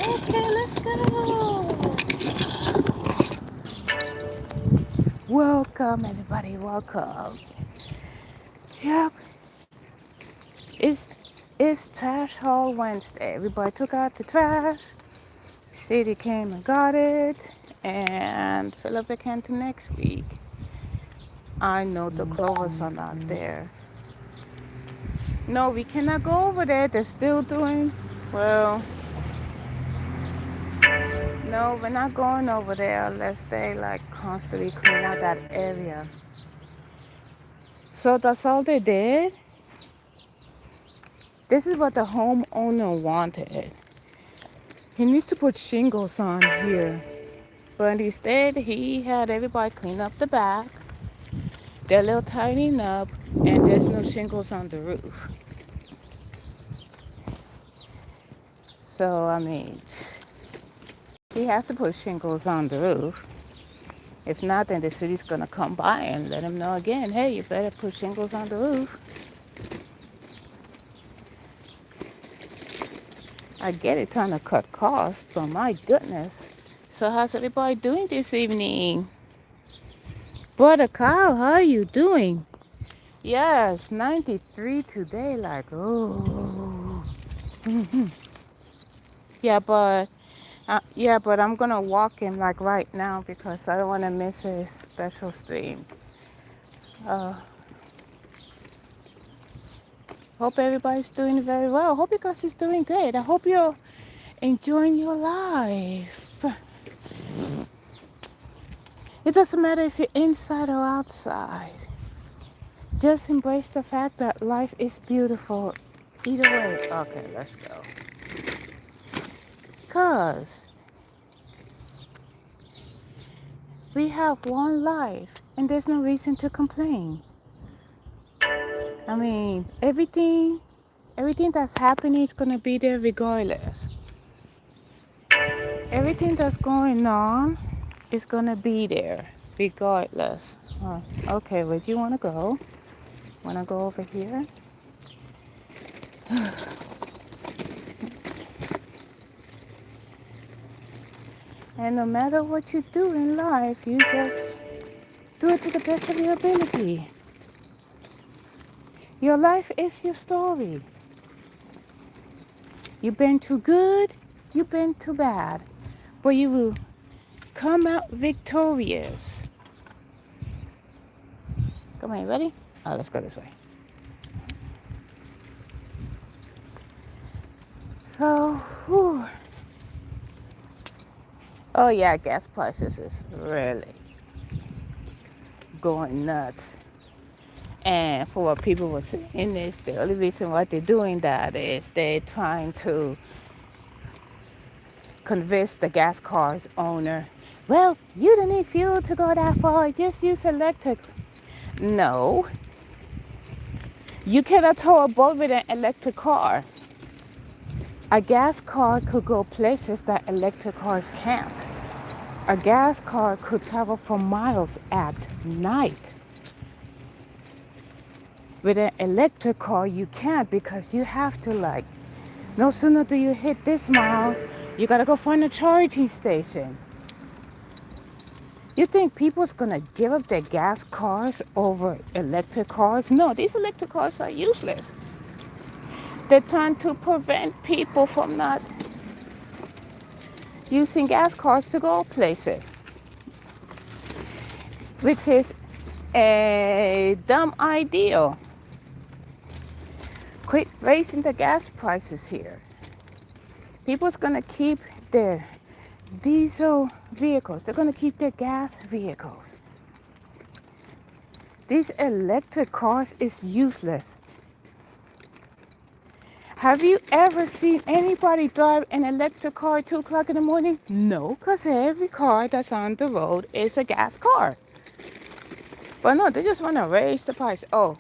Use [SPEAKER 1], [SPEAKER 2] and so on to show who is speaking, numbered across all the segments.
[SPEAKER 1] Okay, let's go. Welcome, everybody. Welcome. Yep, it's it's Trash Haul Wednesday. Everybody took out the trash. City came and got it, and fill up the can to next week. I know the clovers are not there. No, we cannot go over there. They're still doing well. No, we're not going over there unless they like constantly clean out that area. So that's all they did. This is what the homeowner wanted. He needs to put shingles on here. But instead, he had everybody clean up the back. They're a little tidying up, and there's no shingles on the roof. So, I mean, he has to put shingles on the roof. If not, then the city's going to come by and let him know again, hey, you better put shingles on the roof. I get it trying to cut costs, but my goodness. So how's everybody doing this evening? Brother Kyle, how are you doing? Yes, 93 today, like, oh. Yeah, but I'm gonna walk him like right now because I don't want to miss his special stream. Uh, hope everybody's doing very well. Hope you guys is doing great. I hope you're enjoying your life. It doesn't matter if you're inside or outside. Just embrace the fact that life is beautiful. Either way. Okay, let's go. Cause we have one life and there's no reason to complain. I mean, everything that's happening is gonna be there regardless. Everything that's going on is gonna be there regardless. Okay, where do you wanna go? Wanna go over here? And no matter what you do in life, you just do it to the best of your ability. Your life is your story. You've been through good, you've been through bad, but you will come out victorious. Come on, you ready? Oh, let's go this way. So, whew. Oh yeah, gas prices is really going nuts. And for what people were saying is the only reason why they're doing that is they're trying to convince the gas car's owner, well, you don't need fuel to go that far, just use electric. No, you cannot tow a boat with an electric car. A gas car could go places that electric cars can't. A gas car could travel for miles at night. With an electric car, you can't because you have to like, no sooner do you hit this mile, you gotta go find a charging station. You think people's gonna give up their gas cars over electric cars? No, these electric cars are useless. They're trying to prevent people from not using gas cars to go places, which is a dumb idea. Quit raising the gas prices here. People's gonna keep their diesel vehicles. They're gonna keep their gas vehicles. These electric cars is useless. Have you ever seen anybody drive an electric car at 2 o'clock in the morning? No, because every car that's on the road is a gas car. But no, they just want to raise the price. Oh,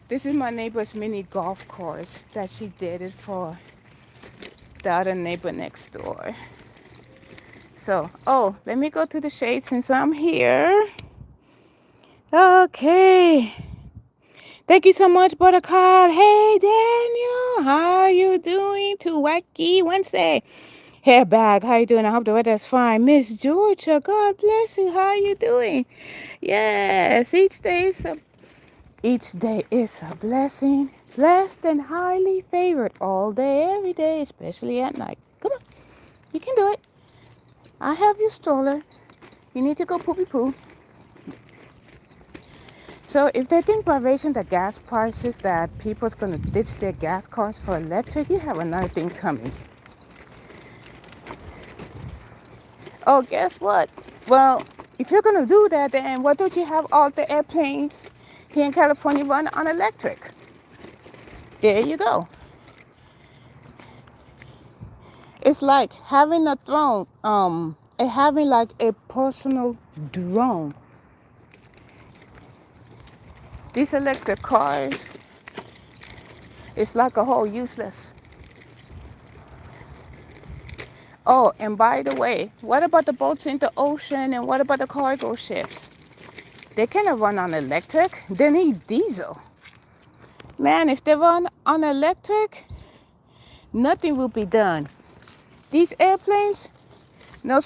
[SPEAKER 1] this is my neighbor's mini golf course that she did it for the other neighbor next door. So, oh, let me go to the shade since I'm here. Okay. Thank you so much, Buttercup. Hey, Daniel. How are you doing to Wacky Wednesday? Hey, Bag, how you doing? I hope the weather's fine. Miss Georgia, God bless you. How you doing? Yes, each day is a blessing. Blessed and highly favored all day, every day, especially at night. Come on, you can do it. I have your stroller. You need to go poopy poo. So if they think by raising the gas prices that people's gonna ditch their gas cars for electric, you have another thing coming. Oh, guess what? Well, if you're gonna do that, then why don't you have all the airplanes here in California run on electric? There you go. It's like having a throne, and having like a personal drone. These electric cars, it's like a whole useless. Oh, and by the way, what about the boats in the ocean and what about the cargo ships? They cannot run on electric. They need diesel. Man, if they run on electric, nothing will be done. These airplanes, no,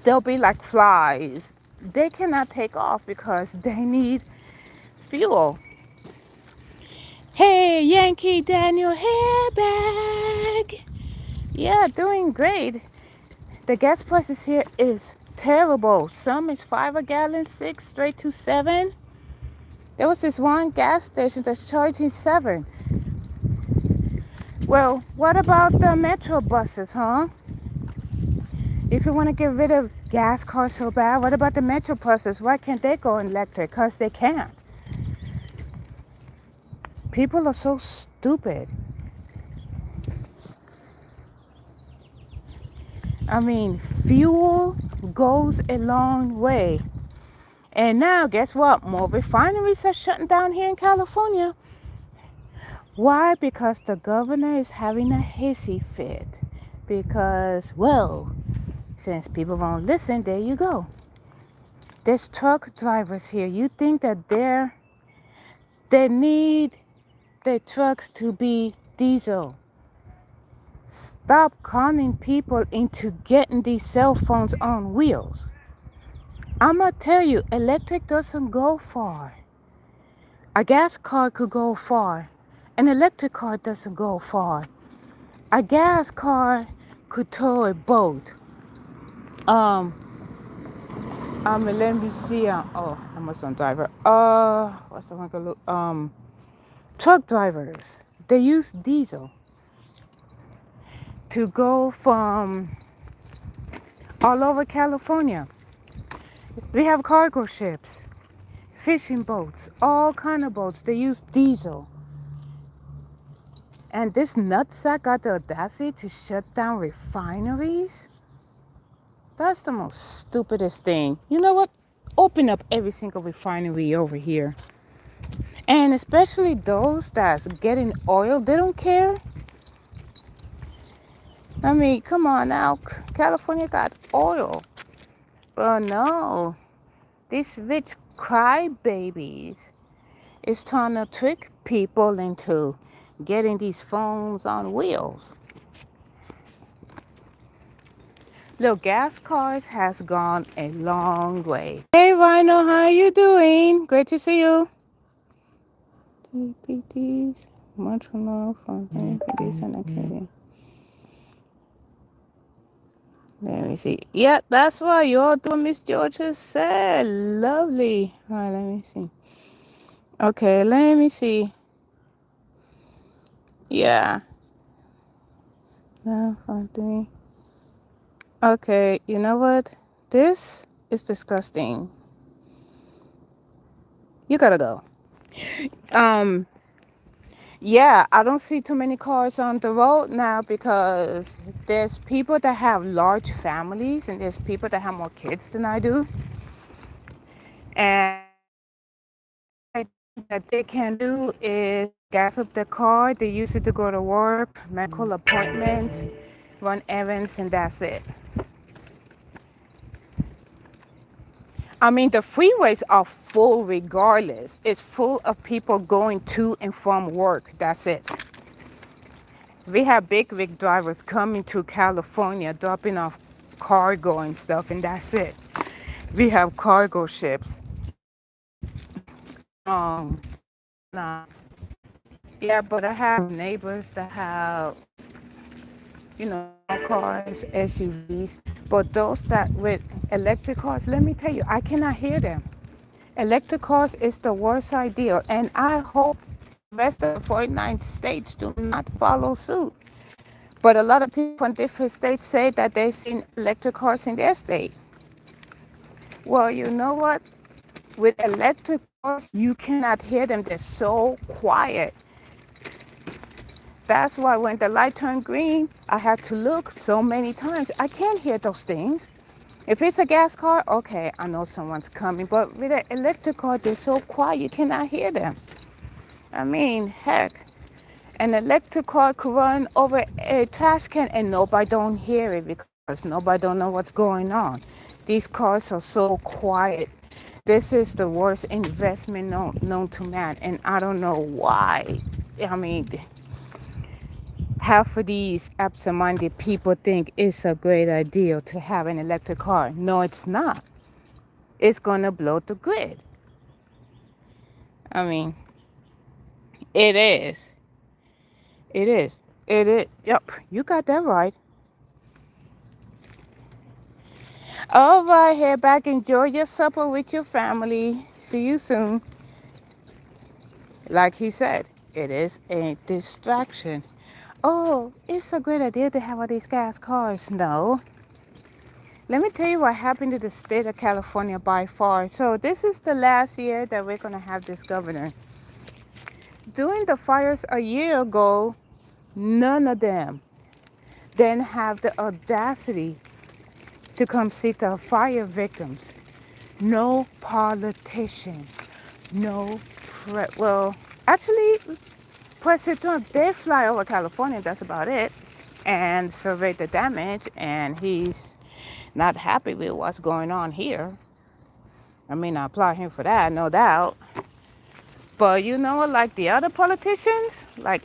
[SPEAKER 1] they'll be like flies. They cannot take off because they need fuel. Hey, Yankee Daniel, hair bag. Yeah, doing great. The gas prices here is terrible. Some is 5 a gallon, 6 straight to 7. There was this one gas station that's charging 7. Well, what about the metro buses, huh? If you want to get rid of gas cars so bad, what about the metro buses? Why can't they go electric? Because they can't. People are so stupid. I mean, fuel goes a long way. And now, guess what? More refineries are shutting down here in California. Why? Because the governor is having a hissy fit. Because, well, since people won't listen, there you go. There's truck drivers here. You think that they need their trucks to be diesel. Stop conning people into getting these cell phones on wheels. I'ma tell you, electric doesn't go far. A gas car could go far. An electric car doesn't go far. A gas car could tow a boat. Let me see. I'm a son driver. What's the one called? Truck drivers. They use diesel to go from all over California. We have cargo ships, fishing boats, all kind of boats. They use diesel. And this nutsack got the audacity to shut down refineries? That's the most stupidest thing. You know what? Open up every single refinery over here. And especially those that's getting oil, they don't care. I mean, come on now. California got oil. But no, these rich crybabies is trying to trick people into getting these phones on wheels. Look, gas cars has gone a long way. Hey Rhino, how you doing? Great to see you. PTs, much love from PTs and okay. Let me see. Yeah, that's what you're doing, Miss Georgia said. Lovely. All right, let me see. Okay, let me see. Yeah. No, 5, 3. Okay, you know what? This is disgusting. You gotta go. Yeah, I don't see too many cars on the road now because there's people that have large families and there's people that have more kids than I do. And that they can do is gas up their car. They use it to go to work, medical appointments, run errands, and that's it. I mean, the freeways are full regardless. It's full of people going to and from work. That's it. We have big rig drivers coming to California, dropping off cargo and stuff, and that's it. We have cargo ships. Um, nah. Yeah, but I have neighbors that have, cars, SUVs. But those that with electric cars, let me tell you, I cannot hear them. Electric cars is the worst idea, and I hope the rest of the 49 states do not follow suit. But a lot of people from different states say that they've seen electric cars in their state. Well, you know what? With electric cars, you cannot hear them. They're so quiet. That's why when the light turned green, I had to look so many times. I can't hear those things. If it's a gas car, okay, I know someone's coming. But with an electric car, they're so quiet, you cannot hear them. I mean, heck, an electric car could run over a trash can and nobody don't hear it because nobody don't know what's going on. These cars are so quiet. This is the worst investment known to man, and I don't know why. I mean, half of these absent-minded people think it's a great idea to have an electric car. No, it's not. It's going to blow the grid. I mean, it is. It is. It is. Yep, you got that right. All right, head back. Enjoy your supper with your family. See you soon. Like he said, it is a distraction. Oh, it's a great idea to have all these gas cars. No. Let me tell you what happened to the state of California by far. So this is the last year that we're going to have this governor. During the fires a year ago, none of them then have the audacity to come see the fire victims. No politician, no well, actually, President Trump did fly over California, that's about it, and survey the damage, and he's not happy with what's going on here. I mean, I applaud him for that, no doubt. But like the other politicians, like,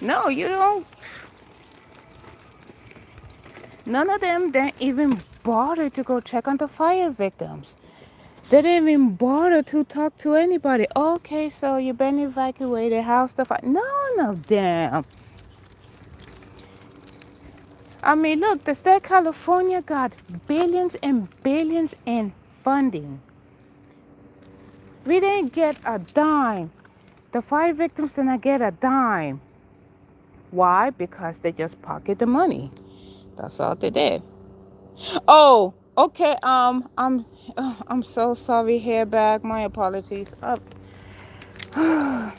[SPEAKER 1] no, you don't. None of them didn't even bother to go check on the fire victims. They didn't even bother to talk to anybody. Okay, so you've been evacuated. How's the fire? None of them. I mean, look, the state of California got billions and billions in funding. We didn't get a dime. The fire victims did not get a dime. Why? Because they just pocket the money. That's all they did. Oh, okay. I'm so sorry. Hair back. My apologies. I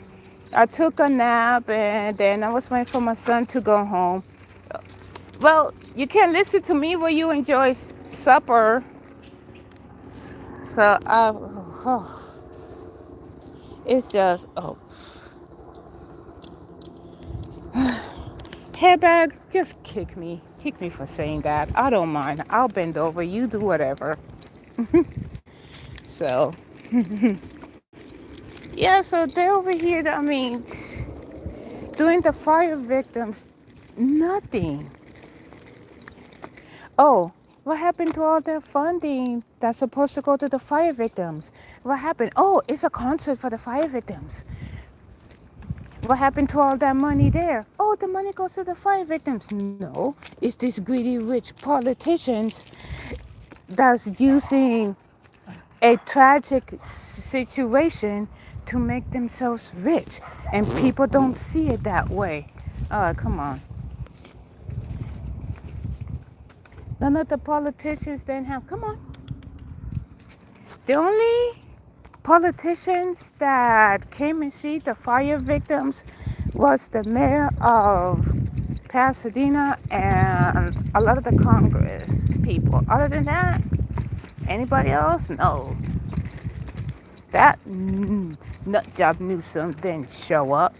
[SPEAKER 1] took a nap and then I was waiting for my son to go home. Well, you can't listen to me while you enjoy supper. So it's just Hairbag, just kick me for saying that. I don't mind. I'll bend over. You do whatever. So yeah, so they're over here. I mean, doing the fire victims, nothing. Oh, what happened to all that funding that's supposed to go to the fire victims? What happened? Oh, it's a concert for the fire victims. What happened to all that money there? Oh, the money goes to the fire victims. No, it's these greedy rich politicians that's using a tragic situation to make themselves rich. And people don't see it that way. Oh, come on. None of the politicians didn't have, come on. The only politicians that came and see the fire victims was the mayor of Pasadena and a lot of the Congress people. Other than that, anybody else? No. That nutjob Newsom didn't show up.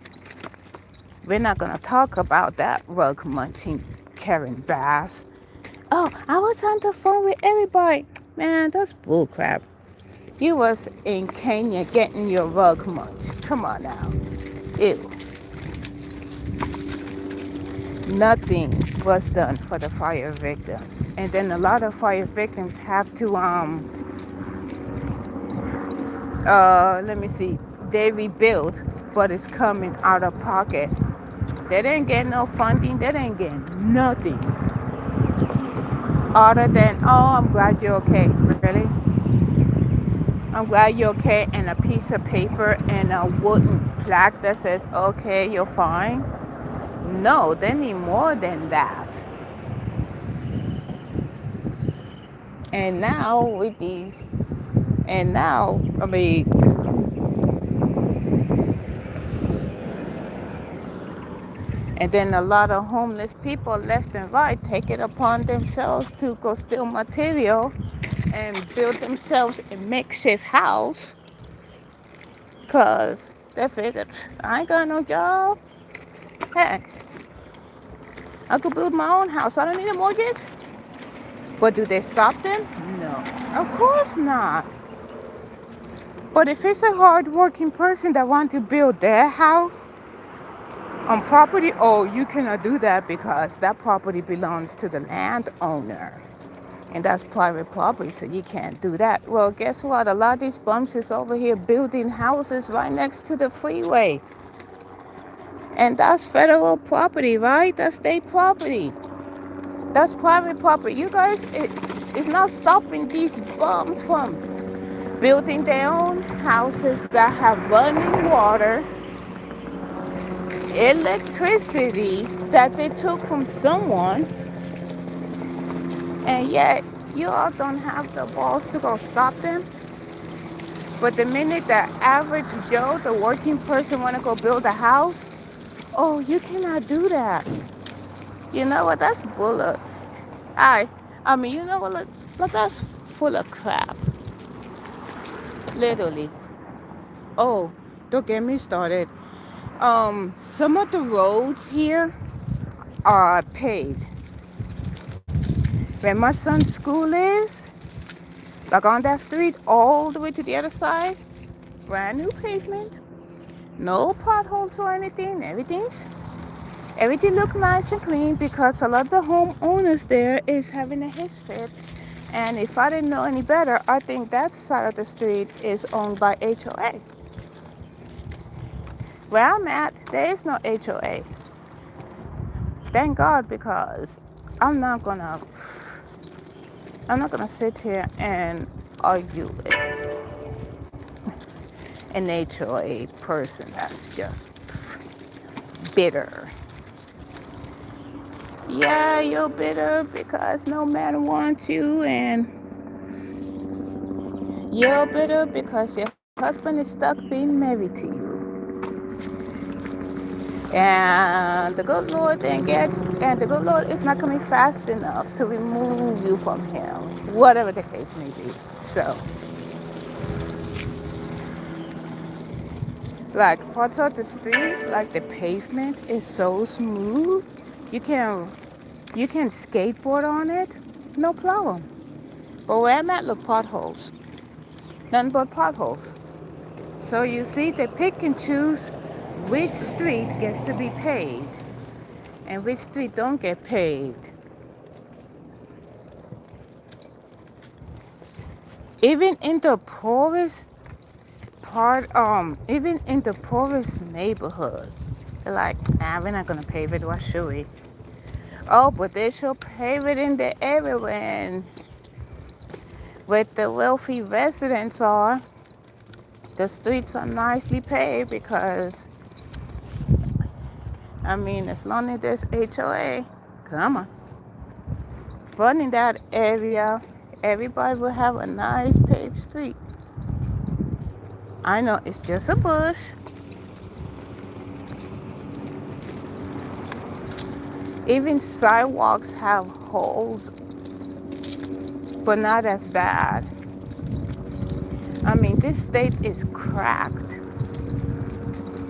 [SPEAKER 1] We're not going to talk about that rug munching Karen Bass. Oh, I was on the phone with everybody. Man, that's bullcrap. You was in Kenya getting your rug munched. Come on now. Ew. Nothing was done for the fire victims. And then a lot of fire victims have to let me see, they rebuild, but it's coming out of pocket. They didn't get no funding, they didn't get nothing. Other than, oh, I'm glad you're okay. Really? I'm glad you're okay, and a piece of paper and a wooden plaque that says, okay, you're fine. No, they need more than that. And now with these, and now, I mean, and then a lot of homeless people left and right take it upon themselves to go steal material and build themselves a makeshift house because they figured, I ain't got no job. Heck, I could build my own house. I don't need a mortgage. But do they stop them? No. Of course not. But if it's a hard-working person that wants to build their house on property, oh, you cannot do that because that property belongs to the landowner. And that's private property, so you can't do that. Well, guess what? A lot of these bums is over here building houses right next to the freeway. And that's federal property, right? That's state property. That's private property. You guys, it's not stopping these bums from building their own houses that have running water, electricity that they took from someone, and yet you all don't have the balls to go stop them. But the minute the average Joe, the working person, want to go build a house, oh, you cannot do that. You know what? That's bullet. I mean, you know what? Look, that's full of crap. Literally. Oh, don't get me started. Some of the roads here are paved. Where my son's school is, like on that street, all the way to the other side, brand new pavement, no potholes or anything. Everything look nice and clean because a lot of the homeowners there is having a his fit. And if I didn't know any better, I think that side of the street is owned by HOA. Where I'm at, there is no HOA. Thank God, because I'm not gonna sit here and argue with an HOA person that's just bitter. Yeah, you're bitter because no man wants you, and you're bitter because your husband is stuck being married to you. And the good Lord and the good Lord is not coming fast enough to remove you from him, whatever the case may be. So, like parts of the street, like the pavement is so smooth, you can skateboard on it, no problem. But where I'm at, look, potholes, nothing but potholes. So you see, they pick and choose which street gets to be paved and which street don't get paved. Even in the poorest even in the poorest neighborhood, they're like, we're not gonna pave it. Why should we? Oh, but they should pave it in the area where the wealthy residents are. The streets are nicely paved because, I mean, as long as there's HOA, come on. But in that area, everybody will have a nice paved street. I know it's just a bush. Even sidewalks have holes, but not as bad. I mean, this state is cracked.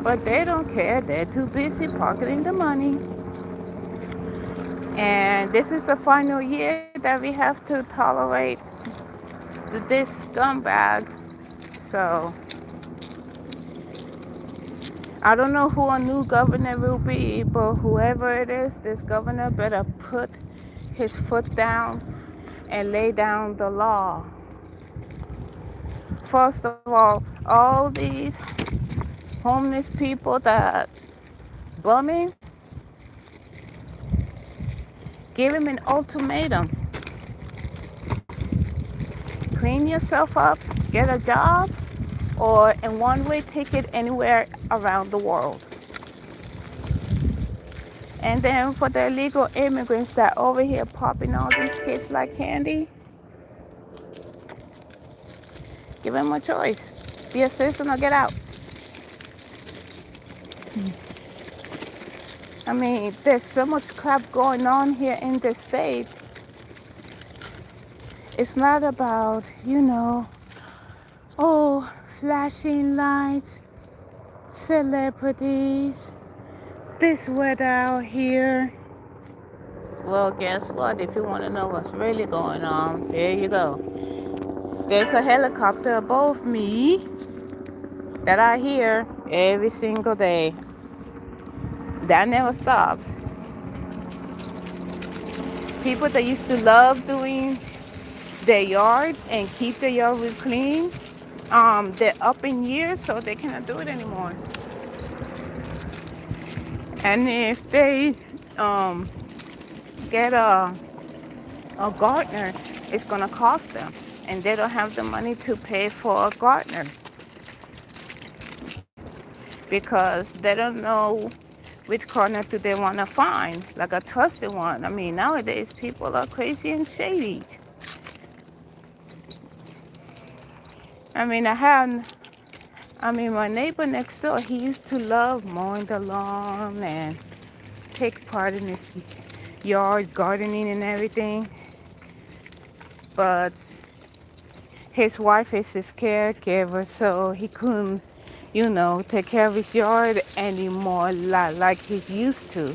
[SPEAKER 1] But they don't care. They're too busy pocketing the money. And this is the final year that we have to tolerate this scumbag. So I don't know who a new governor will be, but whoever it is, this governor better put his foot down and lay down the law. First of all these homeless people that bumming, give him an ultimatum. Clean yourself up, get a job, or in one-way ticket anywhere around the world. And then for the illegal immigrants that over here popping all these kids like candy, give them a choice. Be a citizen or get out. I mean, there's so much crap going on here in the state. It's not about, oh, flashing lights, celebrities, this weather out here. Well, guess what? If you want to know what's really going on, there you go. There's a helicopter above me that I hear every single day. That never stops. People that used to love doing their yard and keep their yard real clean, they're up in years, so they cannot do it anymore. And if they get a gardener, it's gonna cost them, and they don't have the money to pay for a gardener because they don't know which corner do they want to find, like a trusted one. I mean, nowadays people are crazy and shady. My neighbor next door, he used to love mowing the lawn and take part in his yard gardening and everything. But his wife is his caregiver, so he couldn't, take care of his yard anymore like he's used to.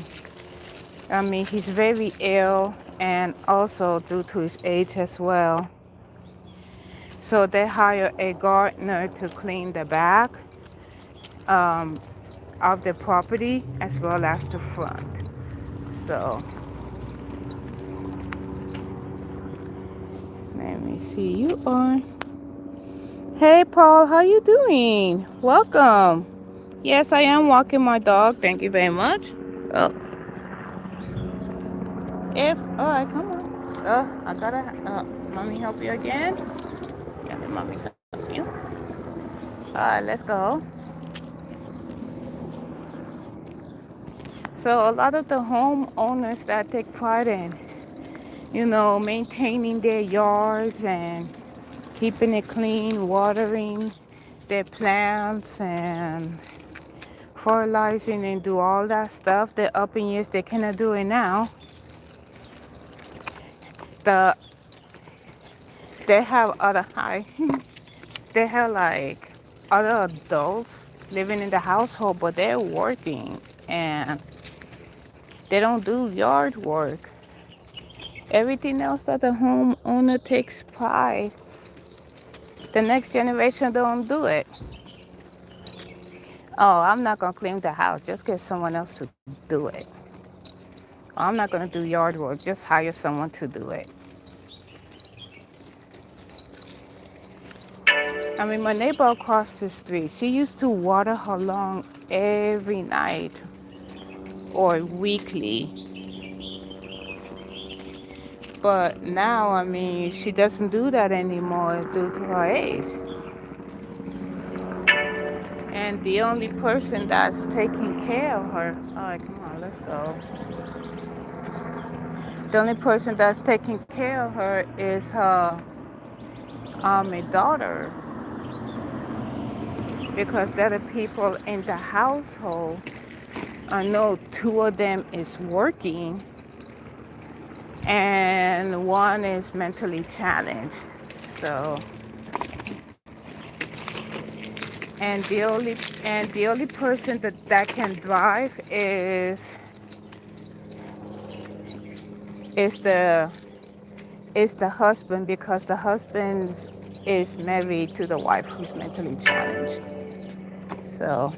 [SPEAKER 1] I mean, he's very ill, and also due to his age as well. So they hire a gardener to clean the back of the property as well as the front. So let me see. You are. Hey, Paul, how you doing? Welcome. Yes, I am walking my dog. Thank you very much. Oh, all right, come on. I gotta. Mommy help you again? Yeah, let mommy help you. All right, let's go. So a lot of the homeowners that take pride in, maintaining their yards and keeping it clean, watering their plants and fertilizing and do all that stuff. They're up in years, they cannot do it now. They have they have like other adults living in the household, but they're working and they don't do yard work. Everything else that the homeowner takes pride, the next generation don't do it. Oh, I'm not gonna clean the house. Just get someone else to do it. I'm not gonna do yard work. Just hire someone to do it. I mean, my neighbor across the street, she used to water her lawn every night or weekly. But now, I mean, she doesn't do that anymore due to her age. And the only person that's taking care of her, all right, come on, let's go. The only person that's taking care of her is her daughter, because there are people in the household. I know two of them is working and one is mentally challenged. So, and the only person that can drive is the husband, because the husband is married to the wife who's mentally challenged. So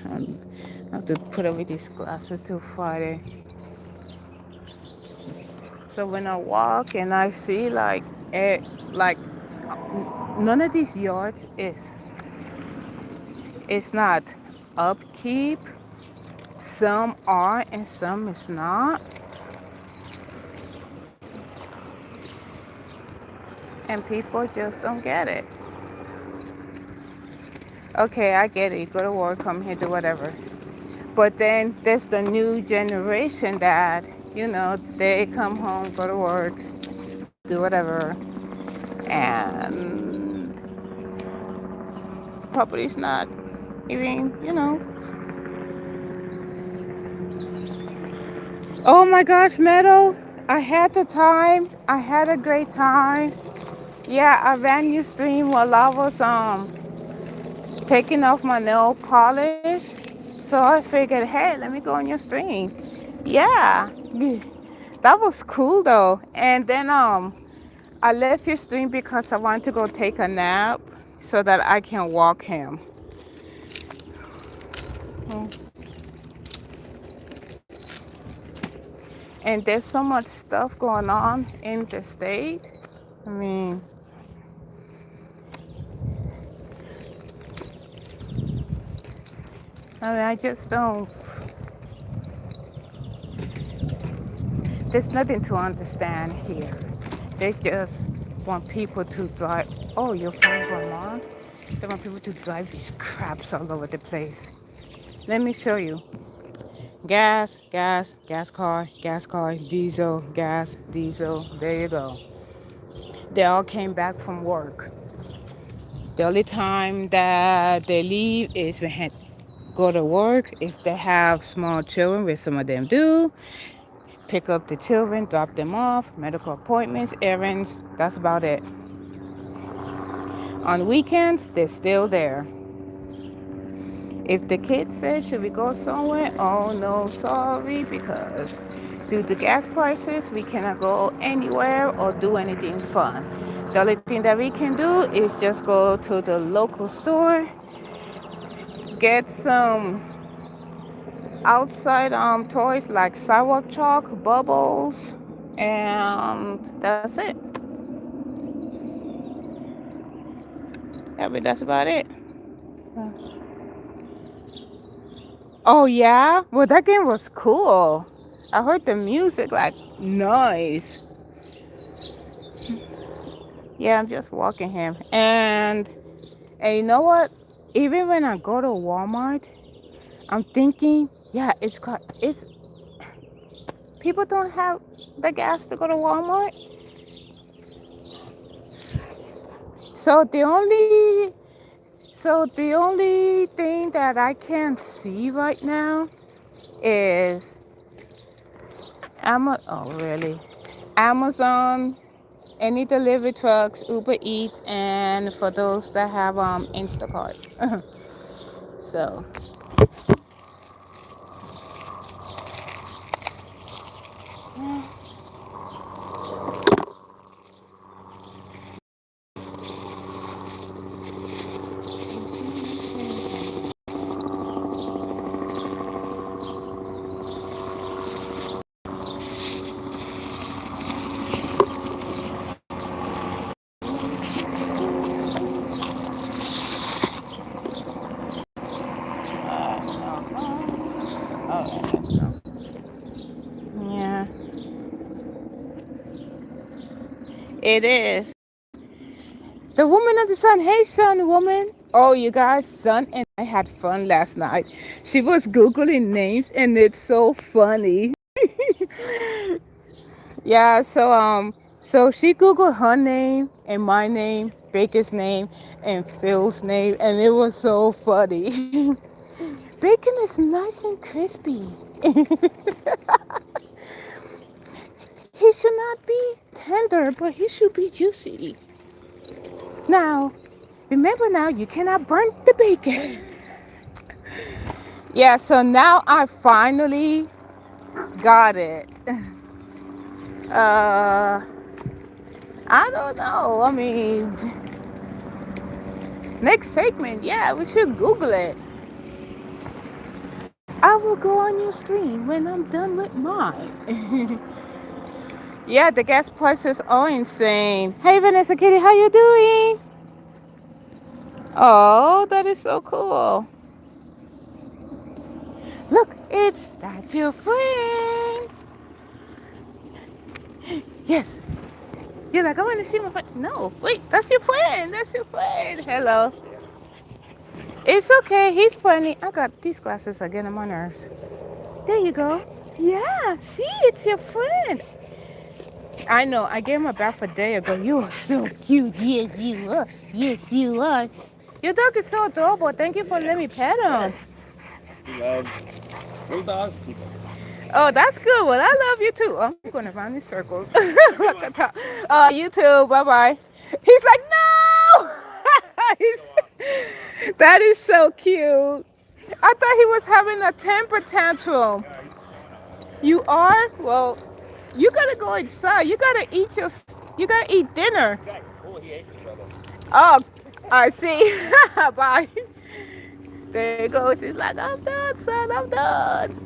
[SPEAKER 1] I have to put away these glasses till Friday. So when I walk and I see like none of these yards is, it's not upkeep. Some are and some is not. And people just don't get it. Okay, I get it. You go to work, come here, do whatever. But then there's the new generation that, they come home, go to work, do whatever, and property's not even. Oh my gosh, Meadow, I had the time. I had a great time. Yeah, I ran your stream while I was taking off my nail polish. So I figured, hey, let me go on your stream. Yeah, that was cool though. And then I left your stream because I wanted to go take a nap so that I can walk him. And there's so much stuff going on in the state. I mean, I just don't. There's nothing to understand here. They just want people to drive. Oh, your phone going on? They want people to drive these craps all over the place. Let me show you. Gas, gas car, diesel, gas, diesel. There you go. They all came back from work. The only time that they leave is when they go to work. If they have small children, which some of them do, pick up the children, drop them off, medical appointments, errands. That's about it. On weekends, they're still there. If the kids say, should we go somewhere? Oh, no, sorry, because due to gas prices, we cannot go anywhere or do anything fun. The only thing that we can do is just go to the local store, get some outside toys like sidewalk chalk, bubbles, and that's it. That's about it. Oh yeah? Well, that game was cool. I heard the music like nice. Yeah, I'm just walking him. And you know what? Even when I go to Walmart, I'm thinking, yeah, it's people don't have the gas to go to Walmart. So the only thing that I can't see right now is Amazon, any delivery trucks, Uber Eats, and for those that have Instacart. So yeah, it is. The woman of the sun. Hey, sun woman. Oh, you guys, Sun and I had fun last night. She was Googling names, and it's so funny. Yeah, so she Googled her name and my name, Baker's name, and Phil's name, and it was so funny. Bacon is nice and crispy. He should not be tender, but he should be juicy. Now, remember now, you cannot burn the bacon. Yeah, so now I finally got it. I don't know. I mean, next segment, yeah, we should Google it. I will go on your stream when I'm done with mine. Yeah, the gas prices are insane. Hey, Vanessa Kitty, how you doing? Oh, that is so cool. Look, it's that your friend. Yes. You're like, I want to see my friend. No, wait, that's your friend. That's your friend. Hello. It's okay. He's funny. I got these glasses are getting on my nerves. There you go. Yeah, see, it's your friend. I know. I gave him a bath a day ago. You are so cute. Yes, you are. Yes, you are. Your dog is so adorable. Thank you for letting me pet him.
[SPEAKER 2] He loves little dogs, people.
[SPEAKER 1] Oh, that's good. Well, I love you too. I'm going around these circles. You too. Bye bye. He's like, no. That is so cute. I thought he was having a temper tantrum. You are? Well, you gotta go inside. You gotta eat dinner.
[SPEAKER 2] Oh, he hates it, brother.
[SPEAKER 1] Oh, I see. Bye. There it goes. He's like, I'm done, son. I'm done.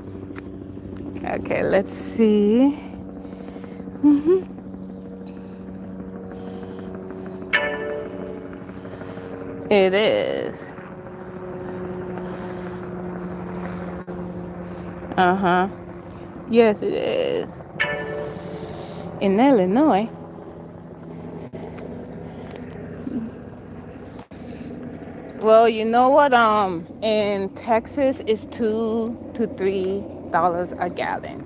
[SPEAKER 1] Okay, let's see. It is. Uh-huh. Yes, it is. In Illinois. Well, you know what? In Texas, it's $2 to $3 a gallon.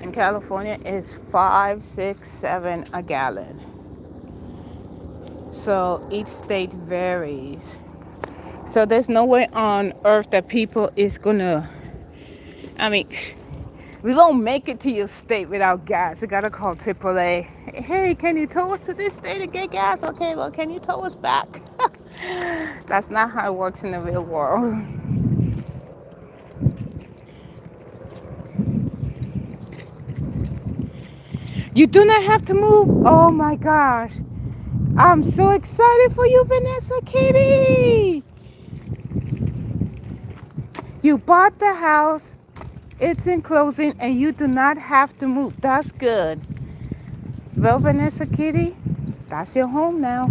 [SPEAKER 1] In California, it's 5, 6, 7 a gallon. So each state varies. So there's no way on earth that people is gonna. I mean, we won't make it to your state without gas. You gotta call AAA. Hey, can you tow us to this state and get gas? Okay, well, can you tow us back? That's not how it works in the real world. You do not have to move. Oh my gosh. I'm so excited for you, Vanessa Kitty. You bought the house. It's in closing and you do not have to move. That's good. Well, Vanessa Kitty, that's your home now.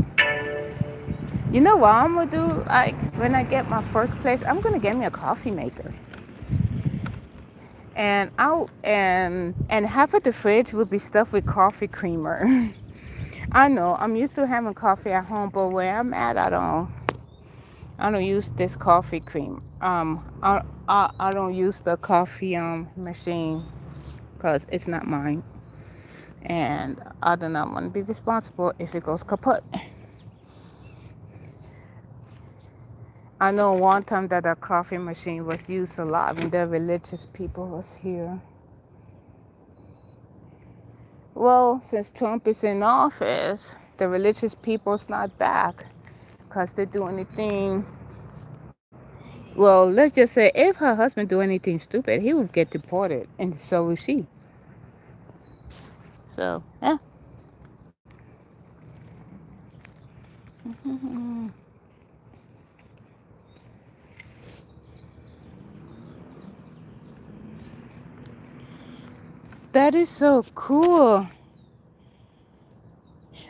[SPEAKER 1] You know what I'm gonna do? Like when I get my first place, I'm gonna get me a coffee maker. And half of the fridge will be stuffed with coffee creamer. I know I'm used to having coffee at home, but where I'm at, I don't use this coffee cream. I don't use the coffee machine because it's not mine, and I do not want to be responsible if it goes kaput. I know one time that a coffee machine was used a lot when the religious people was here. Well, since Trump is in office, the religious people's not back because they do anything. Well, let's just say if her husband do anything stupid, he would get deported, and so will she. So, yeah. That is so cool.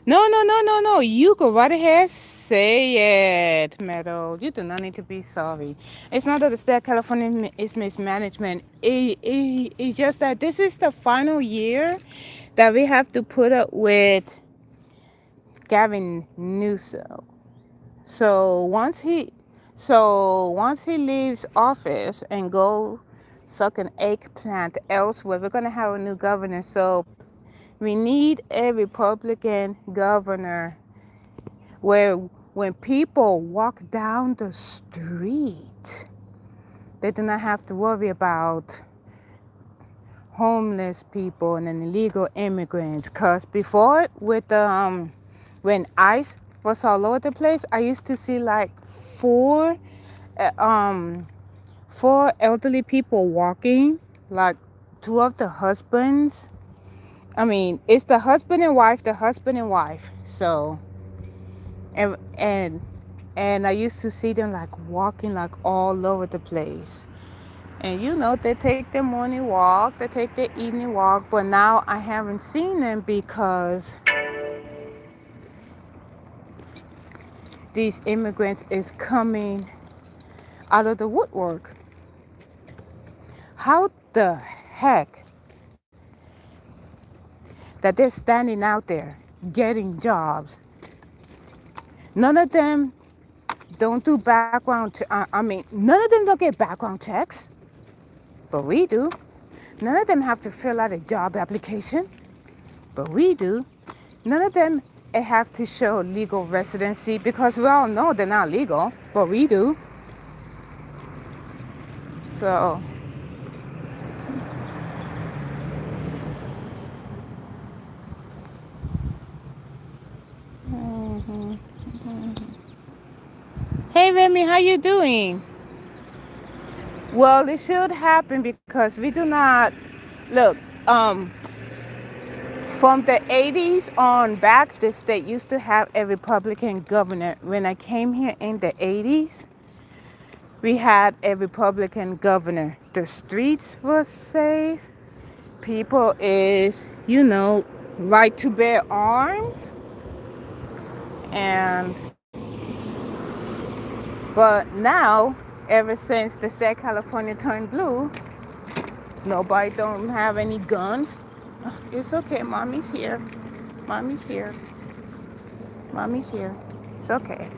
[SPEAKER 1] No, no, no, no, no. You go right ahead. Say it, Meadow. You do not need to be sorry. It's not that the state of California is mismanagement. It's just that this is the final year that we have to put up with Gavin Newsom. So once he leaves office and go suck an eggplant elsewhere, we're gonna have a new governor. So we need a Republican governor where when people walk down the street, they do not have to worry about homeless people and illegal immigrants. Cause before with when ICE was all over the place, I used to see like uh, um four elderly people walking, like two of the husbands. I mean, it's the husband and wife. So, and and I used to see them like walking like all over the place. And you know, they take their morning walk, they take their evening walk, but now I haven't seen them because these immigrants is coming out of the woodwork. How the heck that they're standing out there getting jobs? None of them don't do none of them don't get background checks, but we do. None of them have to fill out a job application, but we do. None of them have to show legal residency because we all know they're not legal, but we do. So, mhm. Hey Remy, how you doing? Well, it should happen because we do not look. From the 80s on back, the state used to have a Republican governor. When I came here in the 80s, we had a Republican governor. The streets were safe. People is, right to bear arms. And but now, ever since the state of California turned blue, nobody don't have any guns. It's okay, mommy's here. Mommy's here. Mommy's here. It's okay.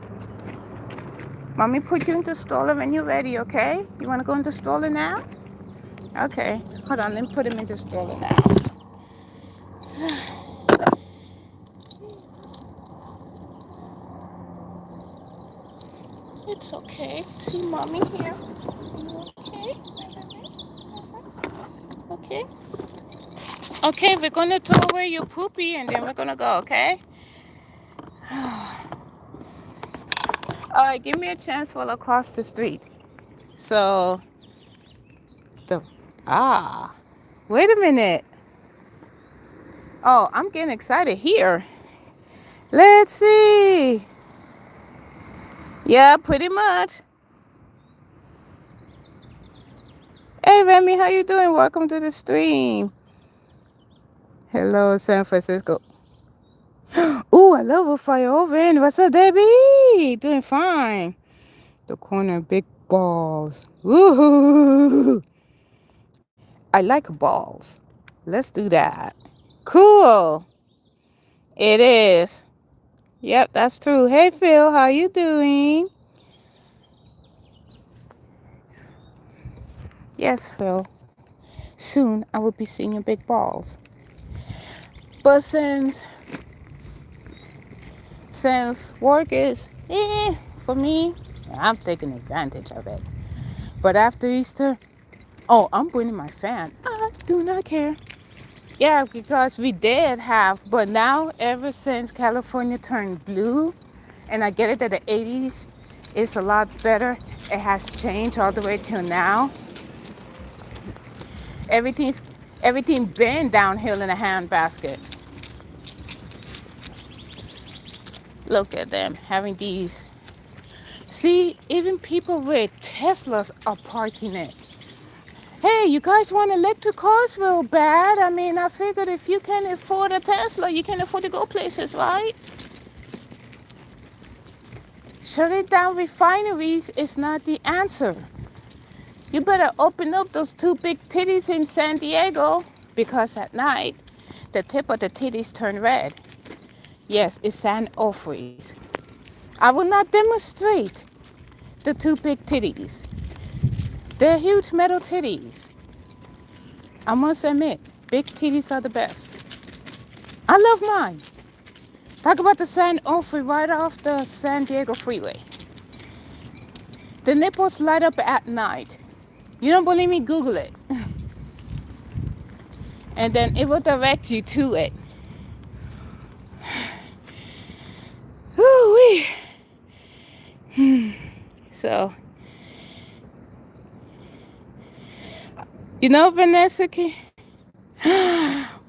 [SPEAKER 1] Mommy put you into the stroller when you're ready, okay? You want to go into the stroller now? Okay. Hold on, let me put him into the stroller now. It's okay. See mommy here. You okay? Okay. Okay, we're gonna throw away your poopy and then we're gonna go, okay? All right, give me a chance while I cross the street. So, the wait a minute. Oh, I'm getting excited here. Let's see. Yeah, pretty much. Hey, Remy, how you doing? Welcome to the stream. Hello, San Francisco. Ooh, I love a fire oven. What's up, Debbie? Doing fine. The corner, big balls. Ooh, I like balls. Let's do that. Cool. It is. Yep, that's true. Hey, Phil, how you doing? Yes, Phil. Soon I will be seeing big balls. But since work is for me, I'm taking advantage of it. But after Easter, oh, I'm bringing my fan. I do not care. Yeah, because we did have, but now ever since California turned blue, and I get it that the 80s is a lot better. It has changed all the way till now. Everything been downhill in a handbasket. Look at them having these. See, even people with Teslas are parking it. Hey, you guys want electric cars real bad? I mean, I figured if you can afford a Tesla, you can afford to go places, right? Shutting down refineries is not the answer. You better open up those two big titties in San Diego because at night, the tip of the titties turn red. Yes, it's San Onofre's. I will not demonstrate the two big titties. They're huge metal titties. I must admit, big titties are the best. I love mine. Talk about the San Onofre right off the San Diego freeway. The nipples light up at night. You don't believe me? Google it. And then it will direct you to it. Woo-wee. So, Vanessa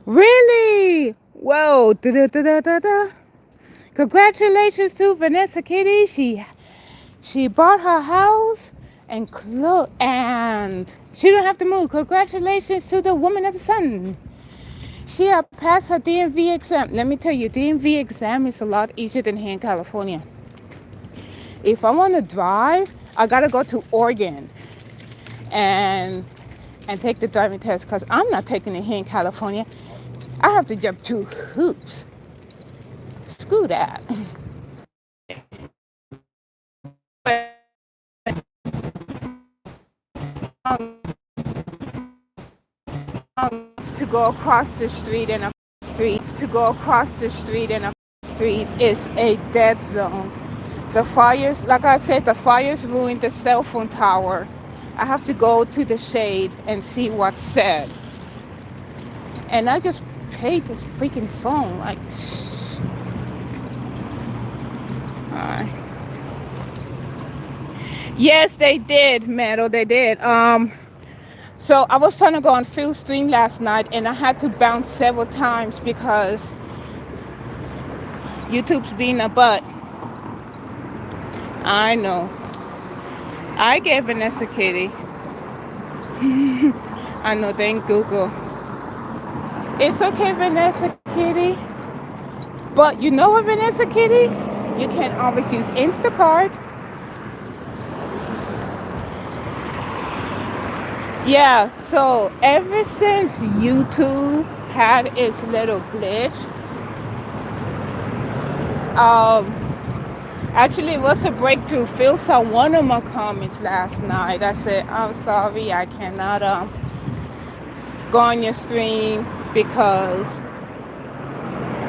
[SPEAKER 1] really? Whoa. Da-da-da-da-da. Congratulations to Vanessa Kitty. She bought her house and She don't have to move. Congratulations to the woman of the sun. She passed her DMV exam. Let me tell you, DMV exam is a lot easier than here in California. If I want to drive, I gotta go to Oregon and take the driving test because I'm not taking it here in California. I have to jump through hoops. Screw that. To go across the street and street is a dead zone. The fires, like I said, the fires ruined the cell phone tower. I have to go to the shade and see what's said. And I just paid this freaking phone. Like, yes, they did, Meadow. They did. So I was trying to go on full stream last night, and I had to bounce several times because YouTube's being a butt. I know. I gave Vanessa Kitty. I know, thank Google. It's okay, Vanessa Kitty. But you know what, Vanessa Kitty? You can always use Instacart. Yeah, so ever since YouTube had its little glitch, actually it was a breakthrough. Phil saw one of my comments last night. I said, I'm sorry, I cannot go on your stream because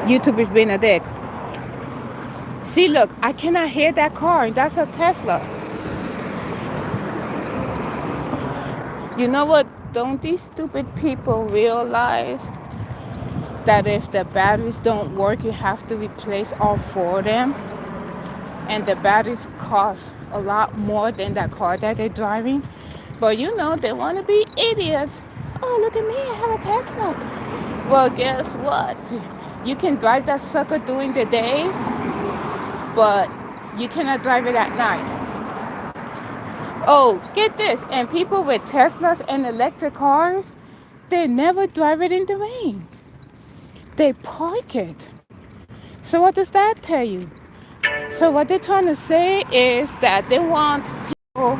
[SPEAKER 1] YouTube is being a dick. See, look, I cannot hear that car. That's a Tesla. You know what? Don't these stupid people realize that if the batteries don't work, you have to replace all four of them? And the batteries cost a lot more than that car that they're driving. But you know, they want to be idiots. Oh, look at me, I have a Tesla. Well, guess what? You can drive that sucker during the day, but you cannot drive it at night. Oh, get this. And people with Teslas and electric cars, they never drive it in the rain. They park it. So what does that tell you? So what they're trying to say is that they want people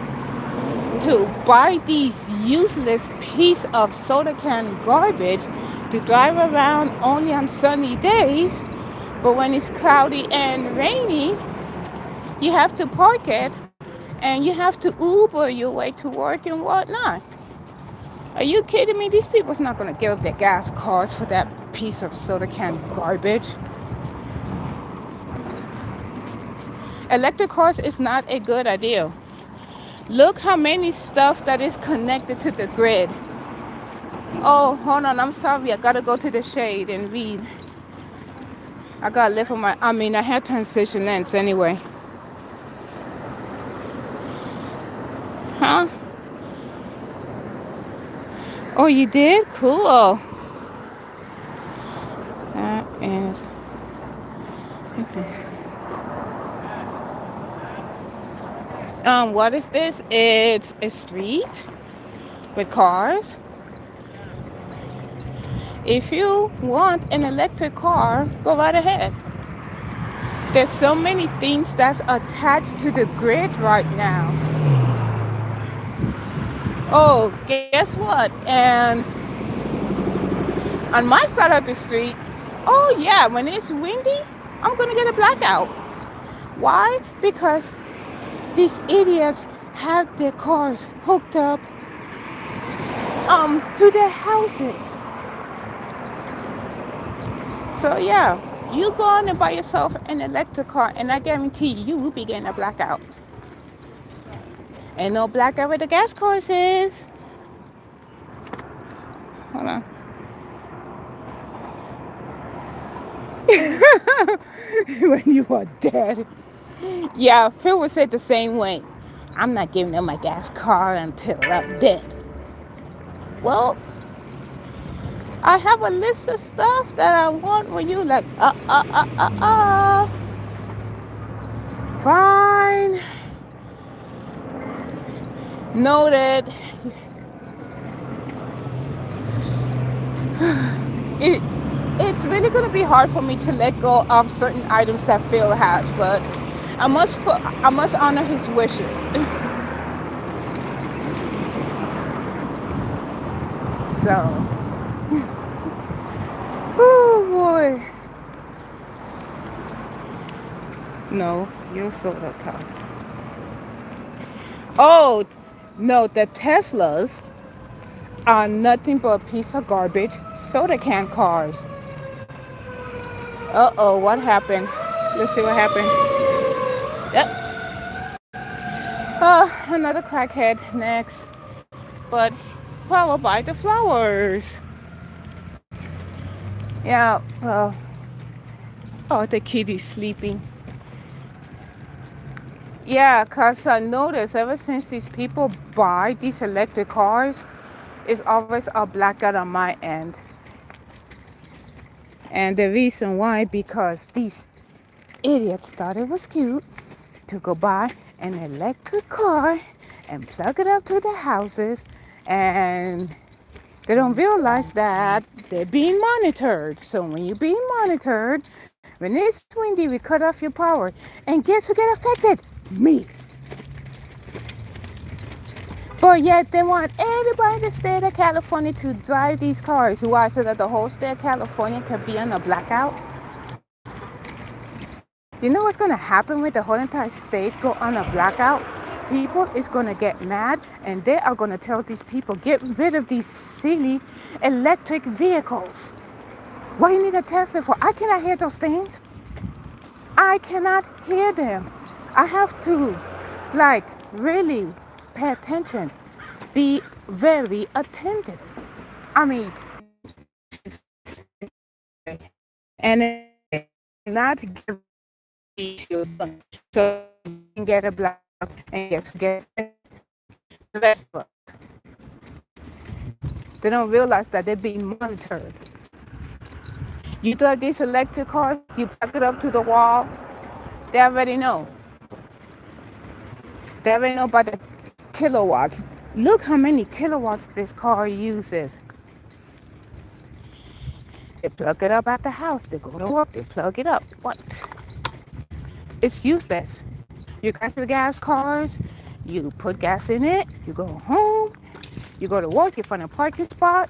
[SPEAKER 1] to buy these useless piece of soda can garbage to drive around only on sunny days, but when it's cloudy and rainy, you have to park it and you have to Uber your way to work and whatnot. Are you kidding me? These people's not gonna give up their gas cars for that piece of soda can garbage. Electric cars is not a good idea. Look how many stuff that is connected to the grid. Oh, hold on, I'm sorry, I gotta go to the shade and read. I gotta live on I have transition lens anyway. Huh? Oh, you did? Cool. That is... what is this? It's a street with cars. If you want an electric car, go right ahead. There's so many things that's attached to the grid right now. Oh, guess what? And on my side of the street, oh yeah, when it's windy, I'm gonna get a blackout. Why? Because these idiots have their cars hooked up to their houses. So yeah, you go on and buy yourself an electric car, and I guarantee you will be getting a blackout. Ain't no blackout with the gas cars is. Hold on. When you are dead. Yeah, Phil would say it the same way. I'm not giving them my gas car until I'm dead. Well, I have a list of stuff that I want when you like, Fine. Noted. it's really gonna be hard for me to let go of certain items that Phil has, but I must honor his wishes. So, oh boy. No, you're sort of tough. Oh, no, the Teslas are nothing but a piece of garbage. Soda can cars. Uh-oh, what happened? Let's see what happened. Yep. Another crackhead next. But followed by the flowers. Yeah, oh, the kitty's sleeping. Yeah, because I noticed ever since these people buy these electric cars, it's always a blackout on my end. And the reason why, because these idiots thought it was cute to go buy an electric car and plug it up to the houses, and they don't realize that they're being monitored. So when you're being monitored, when it's windy, we cut off your power. And guess who get affected? Me. But yet they want everybody in the state of California to drive these cars. Why? So that the whole state of California can be on a blackout. You know what's going to happen when the whole entire state go on a blackout? People is going to get mad, and they are going to tell these people, get rid of these silly electric vehicles. What do you need a Tesla for? I cannot hear those things. I cannot hear them. I have to, like, really pay attention. Be very attentive. I mean, and not give you so you can get a black and get the rest of it. They don't realize that they're being monitored. You drive these electric cars, you plug it up to the wall, they already know. They already know about the kilowatts. Look how many kilowatts this car uses. They plug it up at the house, they go to work, they plug it up. What? It's useless. You got your gas cars, you put gas in it, you go home, you go to work, you find a parking spot,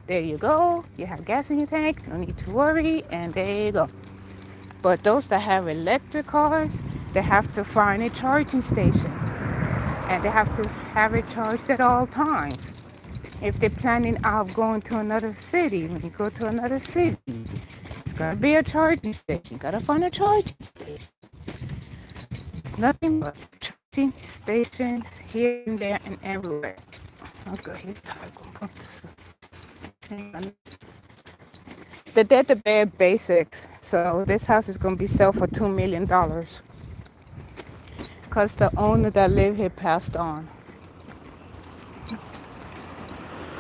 [SPEAKER 1] there you go, you have gas in your tank, no need to worry, and there you go. But those that have electric cars, they have to find a charging station, and they have to have it charged at all times. If they're planning on going to another city, when you go to another city, it's gotta be a charging station. You gotta find a charging station. It's nothing but charging stations here and there and everywhere. Okay, he's tired. They're the bare basics. So this house is gonna be sold for $2 million because the owner that lived here passed on.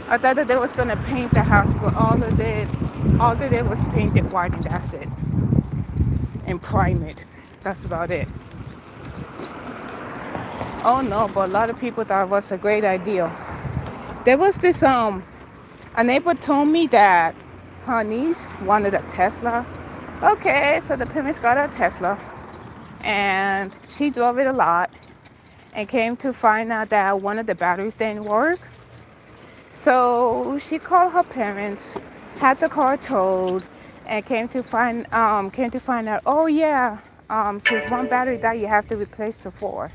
[SPEAKER 1] I thought that they was gonna paint the house, but all they did was paint it white, and that's it, and prime it. That's about it. Oh no, but a lot of people thought it was a great idea. There was this a neighbor told me that her niece wanted a Tesla. Okay, so the parents got a Tesla, and she drove it a lot, and came to find out that one of the batteries didn't work. So she called her parents, had the car towed, and came to find out, oh yeah, since one battery died, you have to replace the four.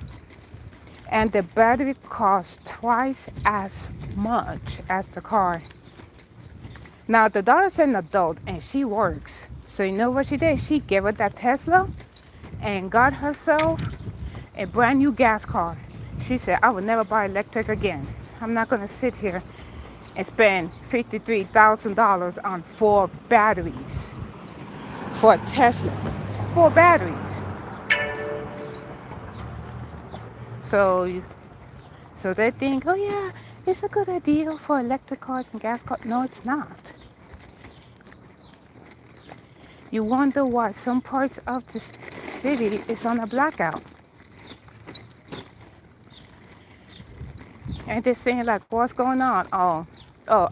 [SPEAKER 1] And the battery cost twice as much as the car. Now the daughter's an adult and she works. So you know what she did? She gave her that Tesla and got herself a brand new gas car. She said, I will never buy electric again. I'm not gonna sit here and spend $53,000 on 4 batteries for a Tesla. 4 batteries. So they think, oh yeah, it's a good idea for electric cars and gas cars. No, it's not. You wonder why some parts of the city is on a blackout. And they're saying like, what's going on? Oh,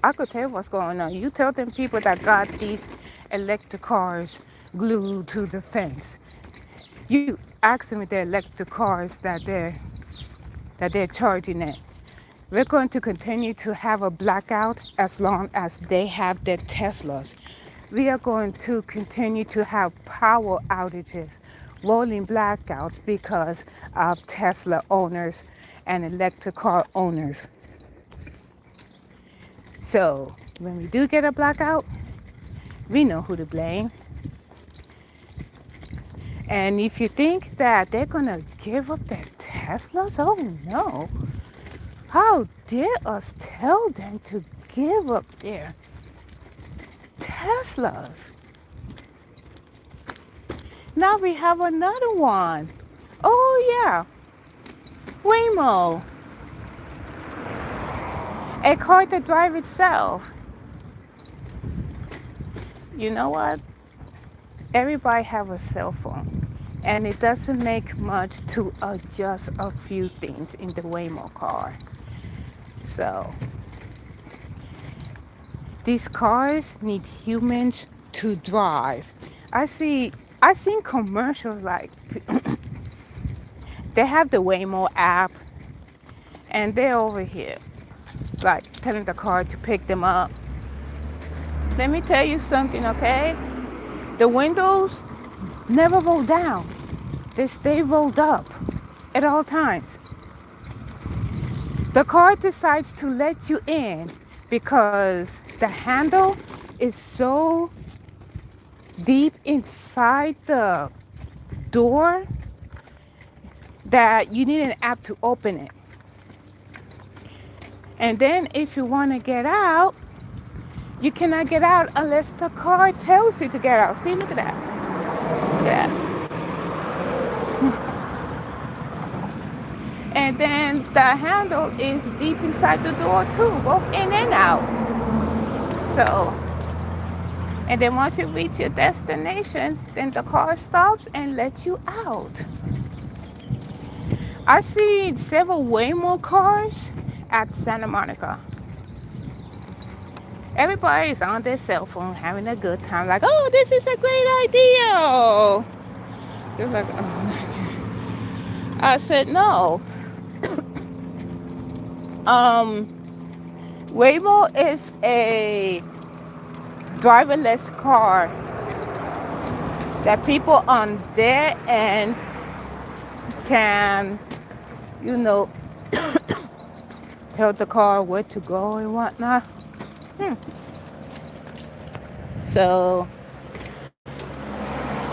[SPEAKER 1] I could tell you what's going on. You tell them people that got these electric cars glued to the fence. You ask them if they're electric cars that they're charging at. We're going to continue to have a blackout as long as they have their Teslas. We are going to continue to have power outages, rolling blackouts because of Tesla owners and electric car owners. So when we do get a blackout, we know who to blame. And if you think that they're going to give up their Teslas, oh no. How dare us tell them to give up their Teslas? Now we have another one. Oh yeah, Waymo, a car that drives itself. You know what? Everybody have a cell phone, and it doesn't make much to adjust a few things in the Waymo car. So these cars need humans to drive. I seen commercials like they have the Waymo app, and they're over here like telling the car to pick them up. Let me tell you something, okay? The windows never roll down. They stay rolled up at all times. The car decides to let you in because the handle is so deep inside the door that you need an app to open it. And then if you want to get out, you cannot get out unless the car tells you to get out. See, look at that. Look at that. And then the handle is deep inside the door too, both in and out. So, and then once you reach your destination, then the car stops and lets you out. I've seen several Waymo cars at Santa Monica. Everybody is on their cell phone having a good time, like, oh, this is a great idea. They're like, oh my God. I said, no. Waymo is a driverless car that people on their end can, tell the car where to go and whatnot. So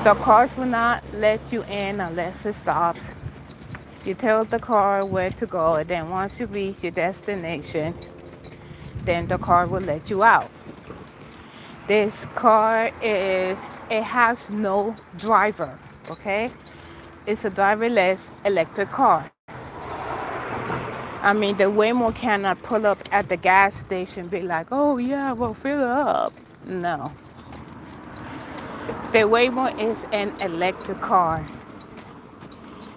[SPEAKER 1] the cars will not let you in unless it stops. You tell the car where to go, and then once you reach your destination, then the car will let you out. This car it has no driver, okay? It's a driverless electric car. I mean, the Waymo cannot pull up at the gas station and be like, oh yeah, well, fill it up. No. The Waymo is an electric car.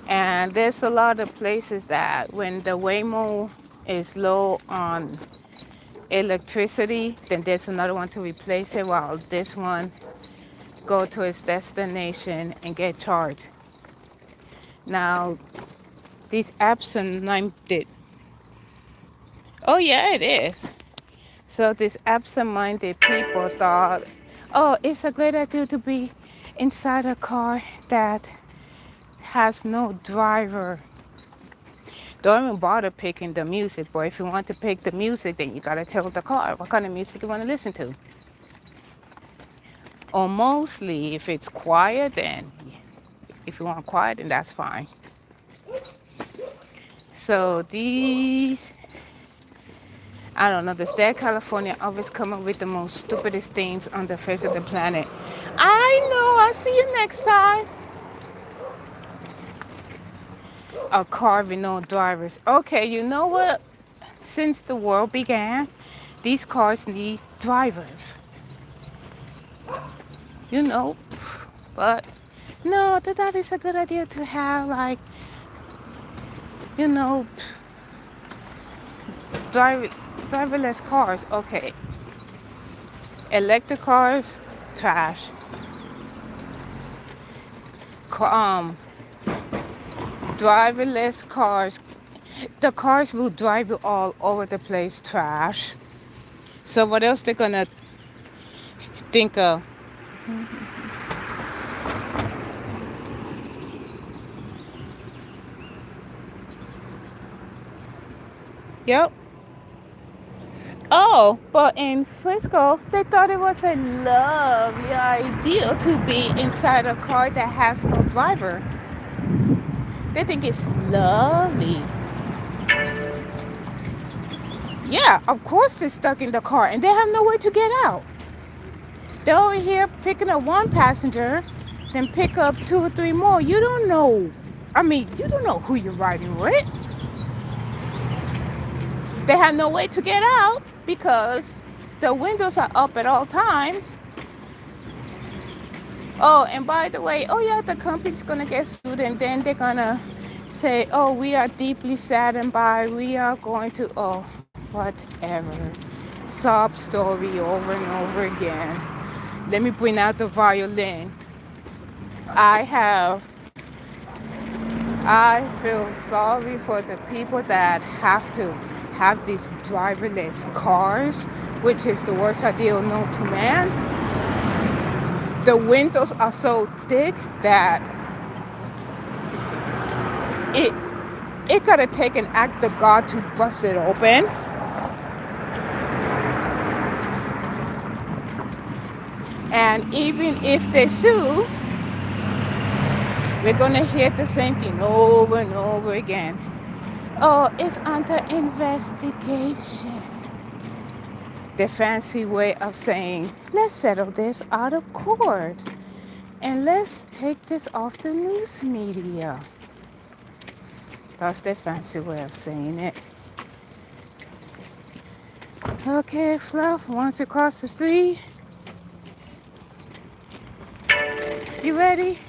[SPEAKER 1] And there's a lot of places that when the Waymo is low on electricity, then there's another one to replace it while this one go to its destination and get charged. Now, these absent-minded, oh yeah, it is. So these absent-minded people thought, oh, it's a great idea to be inside a car that has no driver. Don't even bother picking the music, boy. If you want to pick the music, then you gotta tell the car what kind of music you want to listen to. Or mostly, if it's quiet, then if you want quiet, then that's fine. So these, I don't know, the state of California always come up with the most stupidest things on the face of the planet. I know, I'll see you next time. A car with no drivers. Okay, you know what? Since the world began, these cars need drivers. But no, that is a good idea to have, like, driverless cars. Okay. Electric cars, trash. Um, driverless cars. The cars will drive you all over the place. Trash. So what else they're gonna think of? Yep. Oh, but in Frisco, they thought it was a lovely idea to be inside a car that has no driver. They think it's lovely. Yeah, of course they're stuck in the car and they have no way to get out. They're over here picking up one passenger, then pick up two or three more. You don't know. I mean, you don't know who you're riding with. They have no way to get out because the windows are up at all times. Oh, and by the way, oh yeah, the company's gonna get sued and then they're gonna say, oh, we are deeply saddened by, we are going to, oh, whatever. Sob story over and over again. Let me bring out the violin. I feel sorry for the people that have to have these driverless cars, which is the worst idea known to man. The windows are so thick that it gotta take an act of God to bust it open. And even if they sue, we're gonna hear the same thing over and over again. Oh, it's under investigation. The fancy way of saying, let's settle this out of court. And let's take this off the news media. That's the fancy way of saying it. Okay, Fluff, once you cross the street, you ready?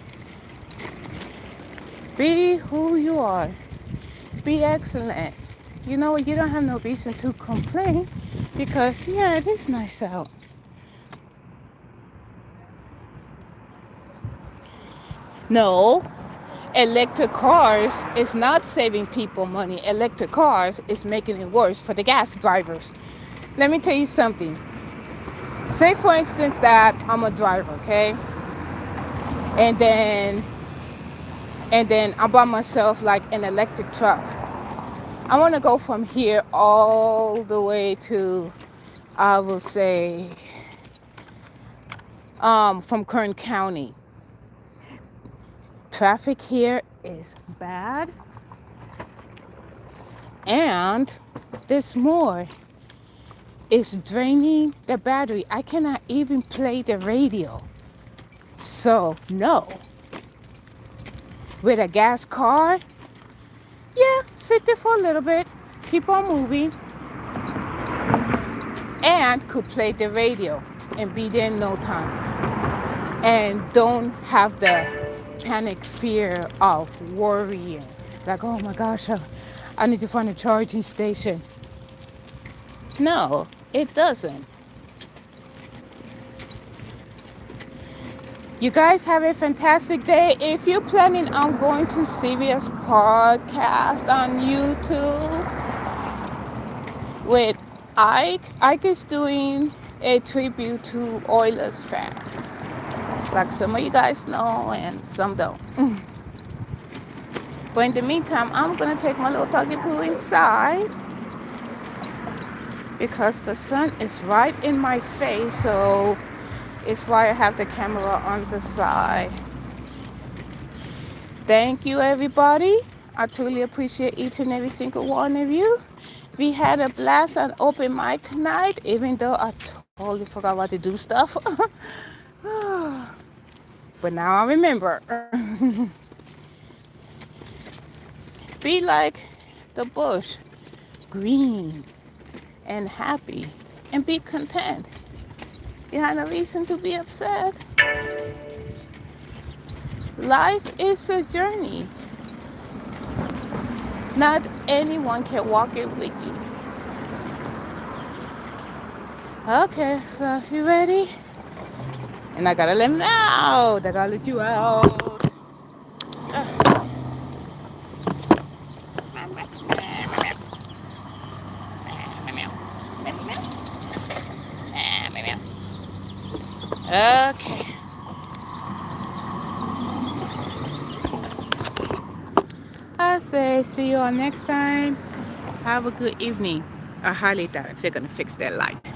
[SPEAKER 1] Be who you are. Be excellent. You know, you don't have no reason to complain because, yeah, it is nice out. No, electric cars is not saving people money. Electric cars is making it worse for the gas drivers. Let me tell you something. Say, for instance, that I'm a driver, okay? And then I bought myself like an electric truck. I want to go from here all the way to, I will say, from Kern County. Traffic here is bad. And there's more. It's draining the battery. I cannot even play the radio. So, no. With a gas car, yeah, sit there for a little bit, keep on moving, and could play the radio and be there in no time. And don't have the panic fear of worrying. Like, oh my gosh, I need to find a charging station. No, it doesn't. You guys have a fantastic day. If you're planning on going to Sirius Podcast on YouTube with Ike is doing a tribute to Oilers fan. Like some of you guys know and some don't. But in the meantime, I'm going to take my little doggy poo inside because the sun is right in my face, so it's why I have the camera on the side. Thank you, everybody. I truly appreciate each and every single one of you. We had a blast on open mic night, even though I totally forgot what to do stuff. But now I remember. Be like the bush, green and happy, and be content. You have no reason to be upset. Life is a journey. Not anyone can walk it with you. Okay, so you ready? And I gotta let them out. I gotta let you out. Okay. I say see you all next time. Have a good evening. I highly doubt if they're gonna fix that light.